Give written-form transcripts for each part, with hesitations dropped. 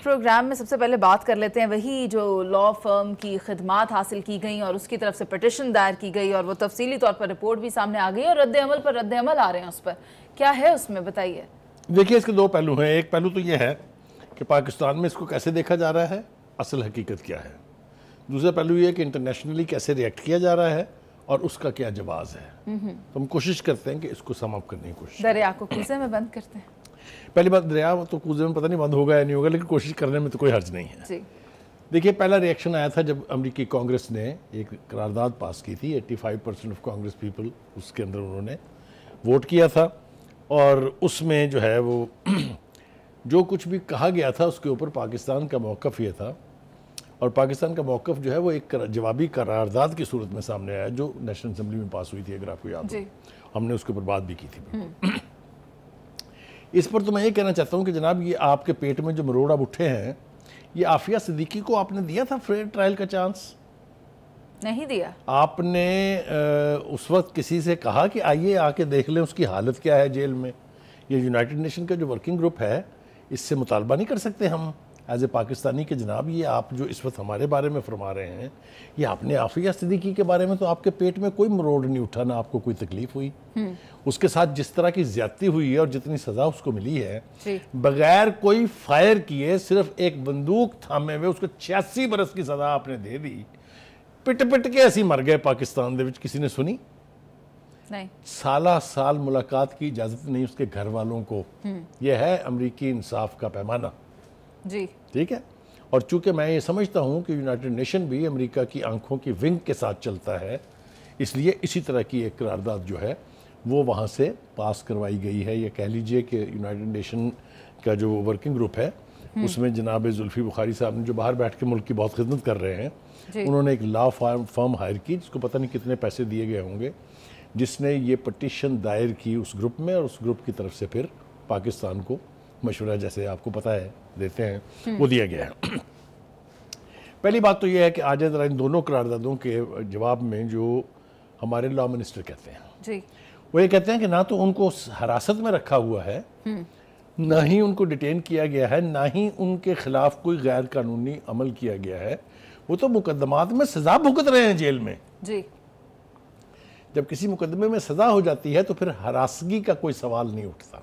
Programme میں سب سے پہلے بات کر لیتے ہیں وہی جو لا فرم کی خدمات حاصل کی گئیں اور اس کی طرف سے پٹیشن دائر کی گئی اور وہ تفصیلی طور پر رپورٹ بھی سامنے آ گئی اور رد عمل پر رد عمل آ رہے ہیں اس پر. کیا ہے اس میں بتائیے؟ دیکھیے اس کے دو پہلو ہیں. ایک پہلو تو یہ ہے کہ پاکستان میں اس کو کیسے دیکھا جا رہا ہے, اصل حقیقت کیا ہے. دوسرا پہلو یہ کہ انٹرنیشنلی کیسے ریئیکٹ کیا جا رہا ہے اور اس کا کیا جواز ہے. تو ہم کوشش کرتے ہیں کہ اس کو سم اپ کرنے کی کوشش. دریا کو کوزے میں بند کرتے ہیں. پہلی بات, دریا تو کوزے میں پتہ نہیں بند ہوگا یا نہیں ہوگا, لیکن کوشش کرنے میں تو کوئی حرج نہیں ہے. دیکھیے پہلا ریئیکشن آیا تھا جب امریکی کانگریس نے ایک قرارداد پاس کی تھی. 85% آف کانگریس پیپل اس کے اندر انہوں نے ووٹ کیا تھا اور اس میں جو ہے وہ جو کچھ بھی کہا گیا تھا اس کے اوپر پاکستان کا موقف یہ تھا, اور پاکستان کا موقف جو ہے وہ ایک جوابی قرارداد کی صورت میں سامنے آیا جو نیشنل اسمبلی میں پاس ہوئی تھی, اگر آپ کو یاد ہو. ہم نے اس کے اوپر بات بھی کی تھی. اس پر تو میں یہ کہنا چاہتا ہوں کہ جناب یہ آپ کے پیٹ میں جو مروڑ اب اٹھے ہیں, یہ عافیہ صدیقی کو آپ نے دیا تھا فیئر ٹرائل کا چانس؟ نہیں دیا. آپ نے اس وقت کسی سے کہا کہ آئیے آ کے دیکھ لیں اس کی حالت کیا ہے جیل میں؟ یہ یونائٹڈ نیشن کا جو ورکنگ گروپ ہے اس سے مطالبہ نہیں کر سکتے ہم ایز اے پاکستانی کہ جناب یہ آپ جو اس وقت ہمارے بارے میں فرما رہے ہیں, یہ آپ نے عافیہ صدیقی کے بارے میں تو آپ کے پیٹ میں کوئی مروڑ نہیں اٹھا, نہ آپ کو کوئی تکلیف ہوئی. اس کے ساتھ جس طرح کی زیادتی ہوئی ہے اور جتنی سزا اس کو ملی ہے, بغیر کوئی فائر کیے صرف ایک بندوق تھامے ہوئے اس کو 86 برس کی سزا آپ نے دے دی. پٹ پٹ کے ایسی مر گئے پاکستان دے وچ, کسی نے سنی؟ نہیں. سالہ سال ملاقات کی اجازت نہیں اس کے گھر والوں کو. یہ ہے امریکی انصاف کا پیمانہ. جی ٹھیک ہے. اور چونکہ میں یہ سمجھتا ہوں کہ یونائٹڈ نیشن بھی امریکہ کی آنکھوں کی ونگ کے ساتھ چلتا ہے, اس لیے اسی طرح کی ایک قرارداد جو ہے وہ وہاں سے پاس کروائی گئی ہے. یہ کہہ لیجئے کہ یونائٹڈ نیشن کا جو ورکنگ گروپ ہے اس میں جناب زلفی بخاری صاحب نے جو باہر بیٹھ کے ملک کی بہت خدمت کر رہے ہیں, انہوں نے ایک لا فرم ہائر کی جس کو پتہ نہیں کتنے پیسے دیے گئے ہوں گے, جس نے یہ پٹیشن دائر کی اس گروپ میں, اور اس گروپ کی طرف سے پھر پاکستان کو مشورہ, جیسے آپ کو پتہ ہے دیتے ہیں, وہ دیا گیا ہے. پہلی بات تو یہ ہے کہ آج ذرا ان دونوں قراردادوں کے جواب میں جو ہمارے لا منسٹر کہتے ہیں وہ یہ کہتے ہیں کہ نہ تو ان کو حراست میں رکھا ہوا ہے, نہ ہی ان کو ڈیٹین کیا گیا ہے, نہ ہی ان کے خلاف کوئی غیر قانونی عمل کیا گیا ہے. وہ تو مقدمات میں سزا بھگت رہے ہیں جیل میں. جب کسی مقدمے میں سزا ہو جاتی ہے تو پھر ہراسگی کا کوئی سوال نہیں اٹھتا.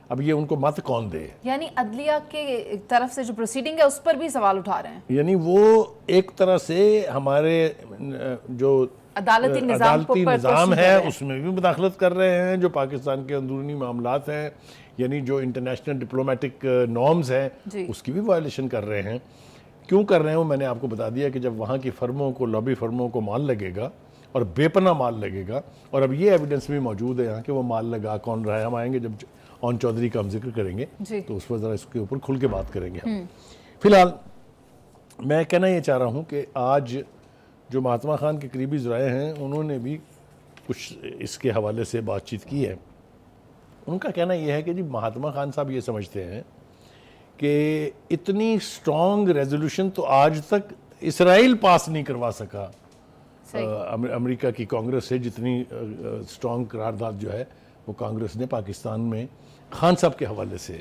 اب یہ ان کو مت کون دے, یعنی عدلیہ کے طرف سے جو پروسیڈنگ ہے اس پر بھی سوال اٹھا رہے ہیں. یعنی وہ ایک طرح سے ہمارے جو عدالتی نظام ہے اس میں بھی مداخلت کر رہے ہیں, جو پاکستان کے اندرونی معاملات ہیں یعنی جو انٹرنیشنل ڈپلومیٹک نارمز ہیں اس کی بھی وائلیشن کر رہے ہیں. کیوں کر رہے ہیں وہ میں نے آپ کو بتا دیا کہ جب وہاں کی فرموں کو, لابی فرموں کو مال لگے گا اور بے پناہ مال لگے گا, اور اب یہ ایویڈنس بھی موجود ہے یہاں کہ وہ مال لگا کون رہا ہے. ہم آئیں گے جب اون چودھری کا ہم ذکر کریں گے تو اس وقت ذرا اس کے اوپر کھل کے بات کریں گے ہم. فی الحال میں کہنا یہ چاہ رہا ہوں کہ آج جو مہاتما خان کے قریبی ذرائع ہیں انہوں نے بھی کچھ اس کے حوالے سے بات چیت کی ہے. ان کا کہنا یہ ہے کہ جی مہاتما خان صاحب یہ سمجھتے ہیں کہ اتنی سٹرونگ ریزولوشن تو آج تک اسرائیل پاس نہیں کروا سکا امریکہ کی کانگریس سے, جتنی سٹرونگ قرارداد جو ہے وہ کانگریس نے پاکستان میں خان صاحب کے حوالے سے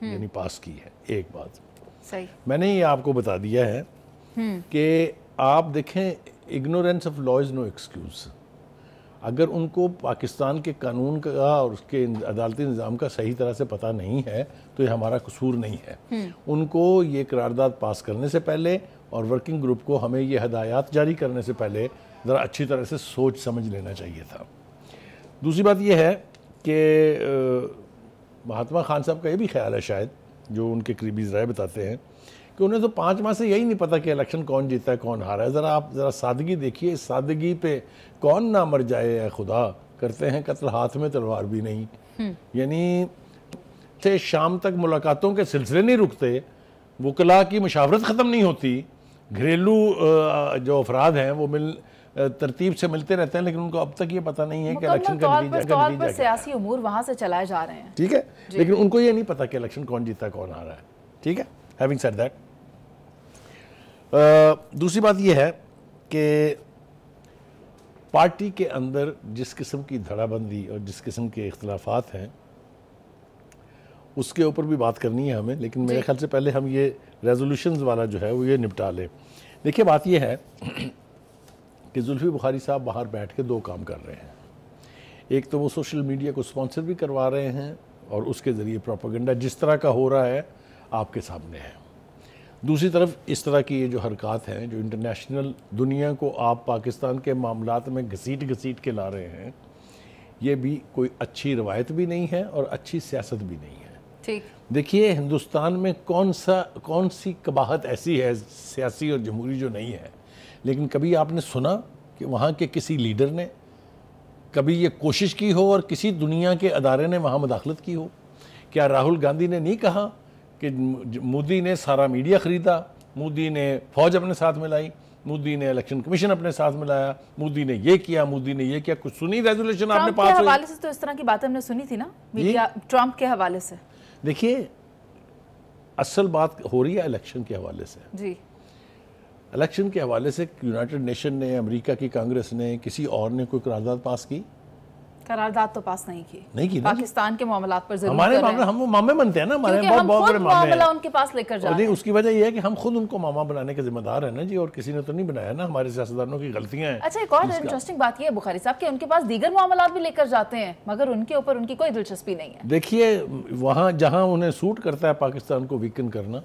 یعنی پاس کی ہے. ایک بات میں نے یہ آپ کو بتا دیا ہے کہ آپ دیکھیں ignorance of law is no excuse. اگر ان کو پاکستان کے قانون کا اور اس کے عدالتی نظام کا صحیح طرح سے پتہ نہیں ہے تو یہ ہمارا قصور نہیں ہے. ان کو یہ قرارداد پاس کرنے سے پہلے اور ورکنگ گروپ کو ہمیں یہ ہدایات جاری کرنے سے پہلے ذرا اچھی طرح سے سوچ سمجھ لینا چاہیے تھا. دوسری بات یہ ہے کہ مہاتما خان صاحب کا یہ بھی خیال ہے شاید, جو ان کے قریبی ذرائع بتاتے ہیں, کہ انہیں تو 5 ماہ سے یہی نہیں پتا کہ الیکشن کون جیتا ہے کون ہارا ہے. آپ ذرا سادگی دیکھیے, اس سادگی پہ کون نہ مر جائے اے خدا, کرتے ہیں قتل ہاتھ میں تلوار بھی نہیں. یعنی شام تک ملاقاتوں کے سلسلے نہیں رکتے, وکلاء کی مشاورت ختم نہیں ہوتی, گھریلو جو افراد ہیں وہ ترتیب سے ملتے رہتے ہیں, لیکن ان کو اب تک یہ پتہ نہیں ہے کہ الیکشن کا نتیجہ سیاسی امور وہاں سے چلائے جا رہے ہیں. ٹھیک ہے, لیکن ان کو یہ نہیں پتا کہ الیکشن کون جیتا ہے کون ہارا ہے. ٹھیک ہے. ہیونگ سیڈ دیٹ, دوسری بات یہ ہے کہ پارٹی کے اندر جس قسم کی دھڑا بندی اور جس قسم کے اختلافات ہیں اس کے اوپر بھی بات کرنی ہے ہمیں، لیکن میرے خیال سے پہلے ہم یہ ریزولوشنز والا جو ہے وہ یہ نپٹا لیں۔ دیکھیے بات یہ ہے کہ زلفی بخاری صاحب باہر بیٹھ کے دو کام کر رہے ہیں۔ ایک تو وہ سوشل میڈیا کو سپانسر بھی کروا رہے ہیں اور اس کے ذریعے پروپیگنڈا جس طرح کا ہو رہا ہے آپ کے سامنے ہے۔ دوسری طرف اس طرح کی یہ جو حرکات ہیں جو انٹرنیشنل دنیا کو آپ پاکستان کے معاملات میں گھسیٹ کے لا رہے ہیں، یہ بھی کوئی اچھی روایت بھی نہیں ہے اور اچھی سیاست بھی نہیں ہے۔ ٹھیک، دیکھیے ہندوستان میں کون سی قباحت ایسی ہے سیاسی اور جمہوری جو نہیں ہے، لیکن کبھی آپ نے سنا کہ وہاں کے کسی لیڈر نے کبھی یہ کوشش کی ہو اور کسی دنیا کے ادارے نے وہاں مداخلت کی ہو؟ کیا راہل گاندھی نے نہیں کہا کہ مودی نے سارا میڈیا خریدا، مودی نے فوج اپنے ساتھ ملائی، مودی نے الیکشن کمیشن اپنے ساتھ ملایا، مودی نے یہ کیا، مودی نے یہ کیا؟ کچھ سنی ریزولوشن آپ نے پاس ہوئی؟ ٹرمپ کے حوالے سے تو اس طرح کی باتیں ہم نے سنی تھی نا، میڈیا ٹرمپ کے حوالے سے۔ دیکھیے اصل بات ہو رہی ہے الیکشن کے حوالے سے۔ جی، الیکشن کے حوالے سے یونائٹڈ نیشن نے، امریکہ کی کانگریس نے، کسی اور نے کوئی قرارداد پاس کی؟ قرارداد تو پاس نہیں کی نا؟ پاکستان کے معاملات پر ضرور ہمارے معاملے ہم وہ مامے بنتے ہیں نا، ہمارے کیونکہ ہم بہت خود بڑے مامے معاملہ ہیں۔ ان کے پاس لے کر جا رہے ہیں۔ اس کی وجہ یہ ہے کہ ہم خود ان کو ماما بنانے کے ذمہ دار ہیں نا جی، اور کسی نے تو نہیں بنایا نا، ہمارے سیاستدانوں کی غلطیاں ہیں۔ اچھا، ایک اور انٹرسٹنگ بات یہ ہے بخاری صاحب کہ ان کے پاس دیگر معاملات بھی لے کر جاتے ہیں مگر ان کے اوپر ان کی کوئی دلچسپی نہیں ہے۔ دیکھیے وہاں جہاں انہیں سوٹ کرتا ہے پاکستان کو ویکن کرنا،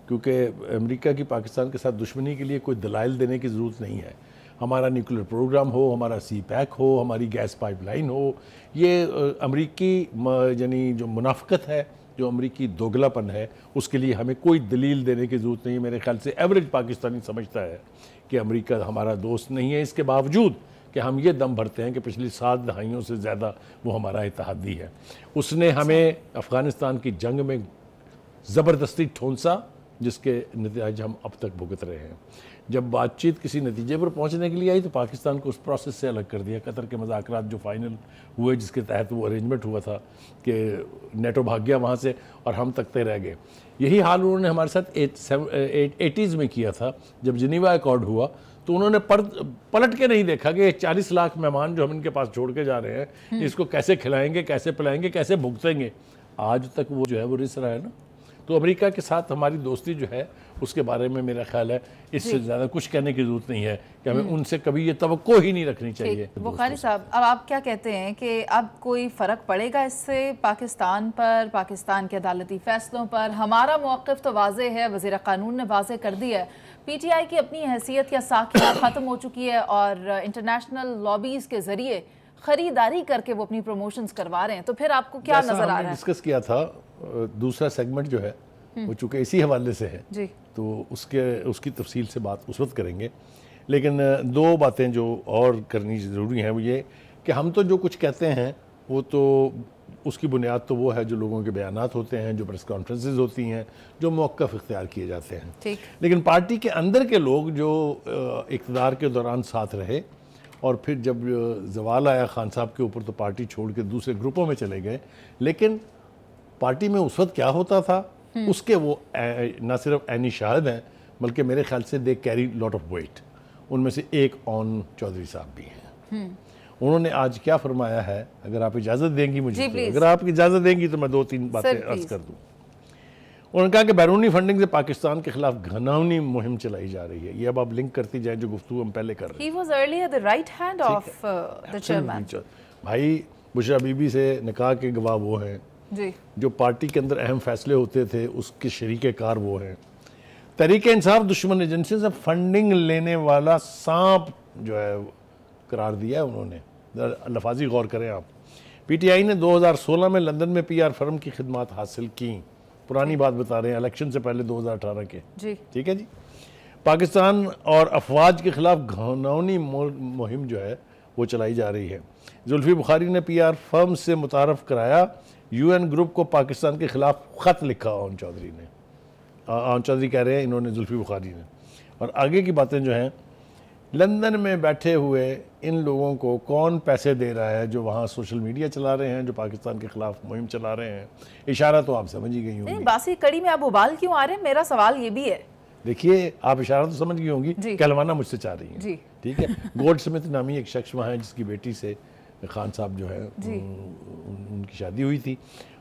کیونکہ امریکہ کی پاکستان کے ساتھ دشمنی کے لیے کوئی دلائل دینے کی ضرورت نہیں ہے۔ ہمارا نیوکلیر پروگرام ہو، ہمارا سی پیک ہو، ہماری گیس پائپ لائن ہو، یہ امریکی یعنی جو منافقت ہے، جو امریکی دوگلا پن ہے، اس کے لیے ہمیں کوئی دلیل دینے کی ضرورت نہیں ہے۔ میرے خیال سے ایوریج پاکستانی سمجھتا ہے کہ امریکہ ہمارا دوست نہیں ہے، اس کے باوجود کہ ہم یہ دم بھرتے ہیں کہ پچھلی 7 دہائیوں سے زیادہ وہ ہمارا اتحادی ہے۔ اس نے ہمیں افغانستان کی جنگ میں زبردستی ٹھونسا، جس کے نتائج ہم اب تک بھگت رہے ہیں۔ جب بات چیت کسی نتیجے پر پہنچنے کے لیے آئی تو پاکستان کو اس پروسیس سے الگ کر دیا۔ قطر کے مذاکرات جو فائنل ہوئے، جس کے تحت وہ ارینجمنٹ ہوا تھا کہ نیٹو بھاگ گیا وہاں سے اور ہم تکتے رہ گئے، یہی حال انہوں نے ہمارے ساتھ 80s میں کیا تھا۔ جب جنیوا ایکارڈ ہوا تو انہوں نے پلٹ کے نہیں دیکھا کہ 40 لاکھ مہمان جو ہم ان کے پاس چھوڑ کے جا رہے ہیں، اس کو کیسے کھلائیں گے، کیسے پلائیں گے، کیسے بھگتیں گے۔ آج تک وہ جو ہے وہ رس رہا ہے نا۔ تو امریکہ کے ساتھ ہماری دوستی جو ہے اس کے بارے میں میرا خیال ہے اس سے زیادہ کچھ کہنے کی ضرورت نہیں ہے کہ ہمیں ان سے کبھی یہ توقع ہی نہیں رکھنی چاہیے۔ بخاری صاحب، اب آپ کیا کہتے ہیں کہ اب کوئی فرق پڑے گا اس سے پاکستان پر، پاکستان کے عدالتی فیصلوں پر؟ ہمارا موقف تو واضح ہے، وزیر قانون نے واضح کر دیا ہے، پی ٹی آئی کی اپنی حیثیت یا ساکھیاں ختم ہو چکی ہے اور انٹرنیشنل لابیز کے ذریعے خریداری کر کے وہ اپنی پروموشنز کروا رہے ہیں، تو پھر آپ کو کیا نظر آ رہا ہے؟ ڈسکس کیا تھا دوسرا سیگمنٹ جو ہے وہ چونکہ اسی حوالے سے ہے جی، تو اس کی تفصیل سے بات اس وقت کریں گے، لیکن دو باتیں جو اور کرنی ضروری ہیں وہ یہ کہ ہم تو جو کچھ کہتے ہیں وہ تو اس کی بنیاد تو وہ ہے جو لوگوں کے بیانات ہوتے ہیں، جو پریس کانفرنسز ہوتی ہیں، جو موقف اختیار کیے جاتے ہیں۔ لیکن پارٹی کے اندر کے لوگ جو اقتدار کے دوران ساتھ رہے اور پھر جب زوال آیا خان صاحب کے اوپر تو پارٹی چھوڑ کے دوسرے گروپوں میں چلے گئے، لیکن پارٹی میں اس وقت کیا ہوتا تھا اس کے وہ نہ صرف عینی شاہد ہیں بلکہ میرے خیال سے they carry lot of weight. ان میں سے ایک اون چودھری صاحب بھی ہیں۔ انہوں نے آج کیا فرمایا ہے، اگر آپ اجازت دیں گی مجھے، اگر آپ اجازت دیں گی تو میں 2-3 باتیں عرض کر دوں۔ انہوں نے کہا کہ بیرونی فنڈنگ سے پاکستان کے خلاف گھناؤنی مہم چلائی جا رہی ہے۔ یہ اب آپ لنک کرتی جائیں جو گفتگو ہم پہلے کر رہے ہیں۔ He was earlier the right hand of the chairman۔ بھائی بشرا بی بی سے نکاح کے گواہ وہ ہیں، جو پارٹی کے اندر اہم فیصلے ہوتے تھے اس کے شریک کار وہ ہیں۔ تحریک انصاف دشمن ایجنسی سے فنڈنگ لینے والا سانپ جو ہے قرار دیا ہے انہوں نے۔ لفاظی غور کریں آپ۔ پی ٹی آئی نے 2016 میں لندن میں پی آر فرم کی خدمات حاصل کی، پرانی بات بتا رہے ہیں، الیکشن سے پہلے 2018 کے، ٹھیک ہے جی۔ پاکستان اور افواج کے خلاف گھناؤنی مہم جو ہے وہ چلائی جا رہی ہے۔ زلفی بخاری نے پی آر فرم سے متعارف کرایا، یو این گروپ کو پاکستان کے خلاف خط لکھا آن چودھری نے۔ آن چودھری کہہ رہے ہیں انہوں نے، زلفی بخاری نے۔ اور آگے کی باتیں جو ہیں، لندن میں بیٹھے ہوئے ان لوگوں کو کون پیسے دے رہا ہے جو وہاں سوشل میڈیا چلا رہے ہیں، جو پاکستان کے خلاف مہم چلا رہے ہیں؟ اشارہ تو آپ سمجھ ہی گئی ہوں گی۔ باسی کڑی میں آپ ابال کیوں آ رہے ہیں؟ میرا سوال یہ بھی ہے۔ دیکھیے آپ اشارہ تو سمجھ گئی ہوں گی، کہلوانا مجھ سے چاہ رہی ہیں، ٹھیک ہے۔ گولڈ سمتھ نامی ایک شخص وہاں ہے جس کی بیٹی سے خان صاحب جو ہے ان کی شادی ہوئی تھی،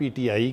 PTI